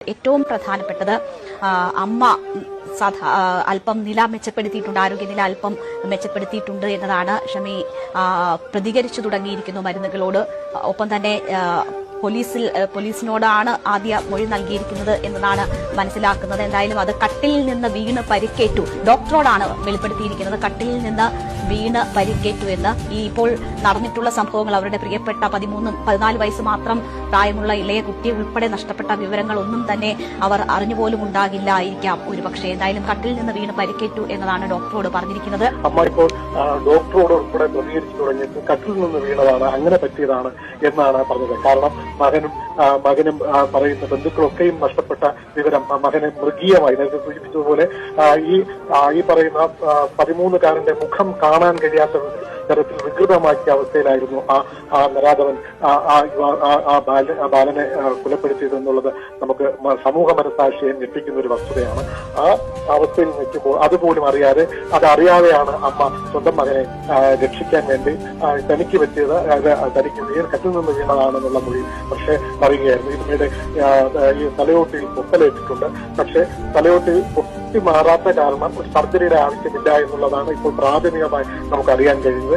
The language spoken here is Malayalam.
ഏറ്റവും പ്രധാനപ്പെട്ടത് അമ്മ അല്പം നില മെച്ചപ്പെടുത്തിയിട്ടുണ്ട്, ആരോഗ്യനില അല്പം മെച്ചപ്പെടുത്തിയിട്ടുണ്ട് എന്നതാണ്. ഷമി പ്രതികരിച്ചു തുടങ്ങിയിരിക്കുന്നു മരുന്നുകളോട്. ഒപ്പം തന്നെ പോലീസിനോടാണ് ആദ്യ മൊഴി നൽകിയിരിക്കുന്നത് എന്നതാണ് മനസ്സിലാക്കുന്നത്. എന്തായാലും അത് കട്ടിലിൽ നിന്ന് വീണ് പരിക്കേറ്റു, ഡോക്ടറോടാണ് വെളിപ്പെടുത്തിയിരിക്കുന്നത്. കട്ടിലിൽ നിന്ന് വീണ് പരിക്കേറ്റു എന്ന്. ഈ ഇപ്പോൾ നടന്നിട്ടുള്ള സംഭവങ്ങൾ, അവരുടെ പ്രിയപ്പെട്ട 14 വയസ്സ് മാത്രം പ്രായമുള്ള ഇളയ കുട്ടിയെ ഉൾപ്പെടെ നഷ്ടപ്പെട്ട വിവരങ്ങളൊന്നും തന്നെ അവർ അറിഞ്ഞുപോലും ഉണ്ടാകില്ലായിരിക്കാം ഒരുപക്ഷെ. എന്തായാലും കട്ടിലിൽ നിന്ന് വീണ് പരിക്കേറ്റു എന്നതാണ് ഡോക്ടറോട് പറഞ്ഞിരിക്കുന്നത്. അമ്മ ഇപ്പോൾ ഡോക്ടറോട് ഉൾപ്പെടെ പ്രതികരിച്ചു തുടങ്ങിയത് കട്ടിലിൽ നിന്ന് വീണതാണ്, അങ്ങനെ പറ്റിയതാണ് എന്നാണ് പറഞ്ഞത്. കാരണം മകനും പറയുന്ന ബന്ധുക്കളൊക്കെയും നഷ്ടപ്പെട്ട വിവരം മകനെ മൃഗീയമായി, നേരത്തെ സൂചിപ്പിച്ചതുപോലെ ഈ പറയുന്ന 13കാരന്റെ മുഖം കാണാൻ കഴിയാത്ത തരത്തിൽ വികൃതമാക്കിയ അവസ്ഥയിലായിരുന്നു ആ നരാധവൻ ബാലനെ കൊലപ്പെടുത്തിയതെന്നുള്ളത് നമുക്ക് സമൂഹ മനസാക്ഷിയെ ഞെട്ടിക്കുന്ന ഒരു വസ്തുതയാണ്. ആ അവസ്ഥയിൽ നിൽക്കുമ്പോൾ അതുപോലും അറിയാതെ, അതറിയാതെയാണ് അമ്മ സ്വന്തം മകനെ രക്ഷിക്കാൻ വേണ്ടി തനിക്ക് പറ്റിയത് തനിക്ക് കറ്റിൽ നിന്ന് വീണതാണെന്നുള്ള മൊഴി പക്ഷേ പറയുകയായിരുന്നു. ഇതിനിടെ ഈ തലയോട്ടിയിൽ പൊട്ടലേറ്റിട്ടുണ്ട്. പക്ഷേ തലയോട്ടി പൊട്ടി മാറാത്ത കാരണം ഒരു സർജറിയുടെ ആവശ്യമില്ല എന്നുള്ളതാണ് ഇപ്പോൾ പ്രാഥമികമായി നമുക്ക് അറിയാൻ കഴിയുന്നത്.